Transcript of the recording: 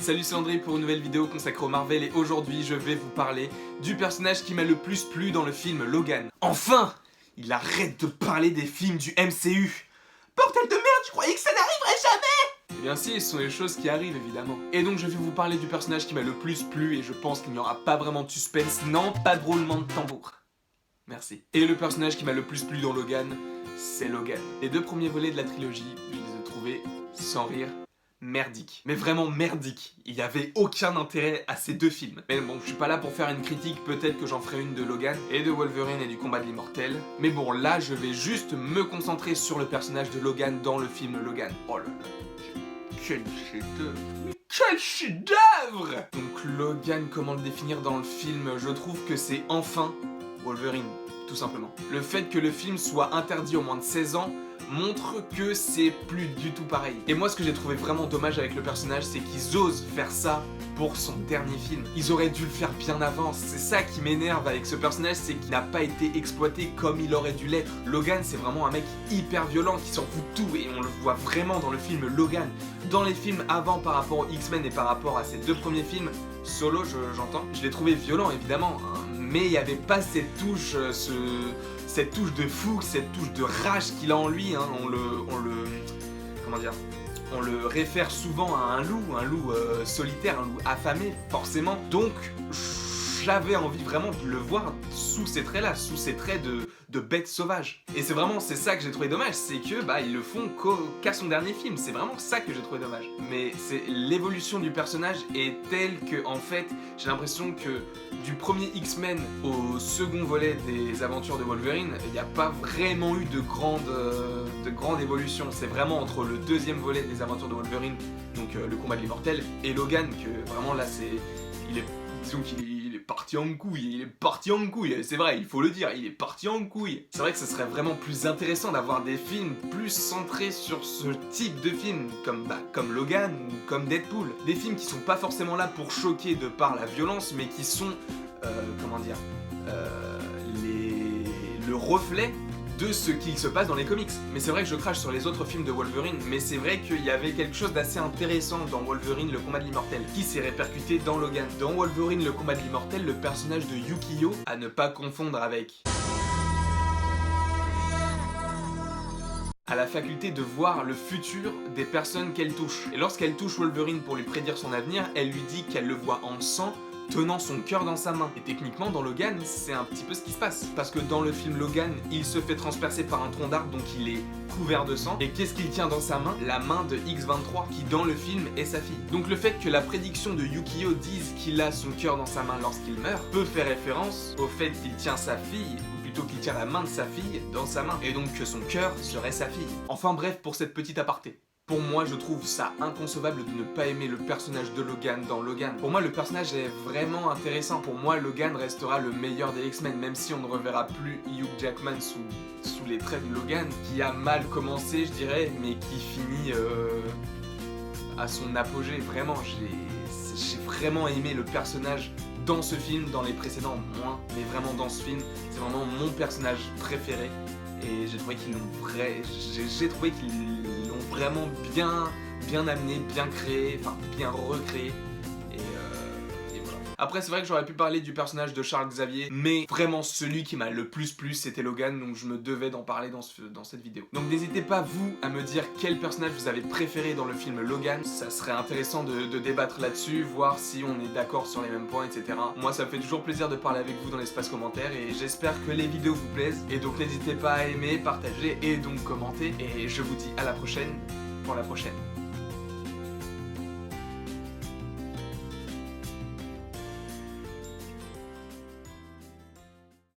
Salut, c'est André pour une nouvelle vidéo consacrée au Marvel et aujourd'hui je vais vous parler du personnage qui m'a le plus plu dans le film Logan. Enfin, il arrête de parler des films du MCU. Bordel de merde, je croyais que ça n'arriverait jamais. Eh bien si, ce sont des choses qui arrivent évidemment. Et donc je vais vous parler du personnage qui m'a le plus plu et je pense qu'il n'y aura pas vraiment de suspense, non, pas de roulement de tambour. Merci. Et le personnage qui m'a le plus plu dans Logan, c'est Logan. Les deux premiers volets de la trilogie, je les ai trouvés, sans rire, merdique. Mais vraiment merdique. Il n'y avait aucun intérêt à ces deux films. Mais bon, je suis pas là pour faire une critique, peut-être que j'en ferai une de Logan, et de Wolverine et du combat de l'immortel. Mais bon, là, je vais juste me concentrer sur le personnage de Logan dans le film Logan. Oh là là, quel chef-d'œuvre. Quel chef-d'œuvre! Donc Logan, comment le définir dans le film? Je trouve que c'est enfin Wolverine, tout simplement. Le fait que le film soit interdit aux moins de 16 ans montre que c'est plus du tout pareil. Et moi, ce que j'ai trouvé vraiment dommage avec le personnage, c'est qu'ils osent faire ça pour son dernier film. Ils auraient dû le faire bien avant. C'est ça qui m'énerve avec ce personnage, c'est qu'il n'a pas été exploité comme il aurait dû l'être. Logan, c'est vraiment un mec hyper violent qui s'en fout de tout et on le voit vraiment dans le film Logan. Dans les films avant par rapport aux X-Men et par rapport à ces deux premiers films, Solo, j'entends, je l'ai trouvé violent évidemment, hein, mais il n'y avait pas cette touche, cette touche de fou, cette touche de rage qu'il a en lui, hein. On le réfère souvent à un loup solitaire, un loup affamé, forcément. Donc, j'avais envie vraiment de le voir sous ces traits-là, sous ces traits de bête sauvage. Et c'est ça que j'ai trouvé dommage, c'est que ils le font qu'à son dernier film. C'est vraiment ça que j'ai trouvé dommage. Mais c'est l'évolution du personnage est telle que, en fait, j'ai l'impression que du premier X-Men au second volet des aventures de Wolverine, il n'y a pas vraiment eu de grande évolution. C'est vraiment entre le deuxième volet des aventures de Wolverine, donc le combat de l'immortel, et Logan que vraiment là disons qu'il est parti en couille, c'est vrai, il faut le dire, il est parti en couille. C'est vrai que ce serait vraiment plus intéressant d'avoir des films plus centrés sur ce type de films, comme Logan ou comme Deadpool. Des films qui sont pas forcément là pour choquer de par la violence, mais qui sont, le reflet de ce qu'il se passe dans les comics. Mais c'est vrai que je crache sur les autres films de Wolverine, mais c'est vrai qu'il y avait quelque chose d'assez intéressant dans Wolverine, le combat de l'immortel, qui s'est répercuté dans Logan. Dans Wolverine, le combat de l'immortel, le personnage de Yukio, à ne pas confondre avec, a la faculté de voir le futur des personnes qu'elle touche. Et lorsqu'elle touche Wolverine pour lui prédire son avenir, elle lui dit qu'elle le voit en sang, tenant son cœur dans sa main. Et techniquement, dans Logan, c'est un petit peu ce qui se passe. Parce que dans le film Logan, il se fait transpercer par un tronc d'arbre, donc il est couvert de sang. Et qu'est-ce qu'il tient dans sa main? La main de X-23, qui dans le film est sa fille. Donc le fait que la prédiction de Yukio dise qu'il a son cœur dans sa main lorsqu'il meurt, peut faire référence au fait qu'il tient sa fille, ou plutôt qu'il tient la main de sa fille dans sa main. Et donc que son cœur serait sa fille. Enfin bref, pour cette petite aparté. Pour moi, je trouve ça inconcevable de ne pas aimer le personnage de Logan dans Logan. Pour moi, le personnage est vraiment intéressant. Pour moi, Logan restera le meilleur des X-Men, même si on ne reverra plus Hugh Jackman sous les traits de Logan, qui a mal commencé, je dirais, mais qui finit à son apogée. Vraiment, j'ai vraiment aimé le personnage dans ce film, dans les précédents moins, mais vraiment dans ce film, c'est vraiment mon personnage préféré. Et j'ai trouvé qu'ils l'ont vraiment bien amené, bien créé, enfin bien recréé. Et voilà. Après, c'est vrai que j'aurais pu parler du personnage de Charles Xavier, mais vraiment celui qui m'a le plus plu, c'était Logan, donc je me devais d'en parler dans cette vidéo. Donc n'hésitez pas, vous, à me dire quel personnage vous avez préféré dans le film Logan. Ça serait intéressant de débattre là-dessus, voir si on est d'accord sur les mêmes points, etc. Moi, ça me fait toujours plaisir de parler avec vous dans l'espace commentaire, et j'espère que les vidéos vous plaisent. Et donc n'hésitez pas à aimer, partager et donc commenter. Et je vous dis à la prochaine pour la prochaine.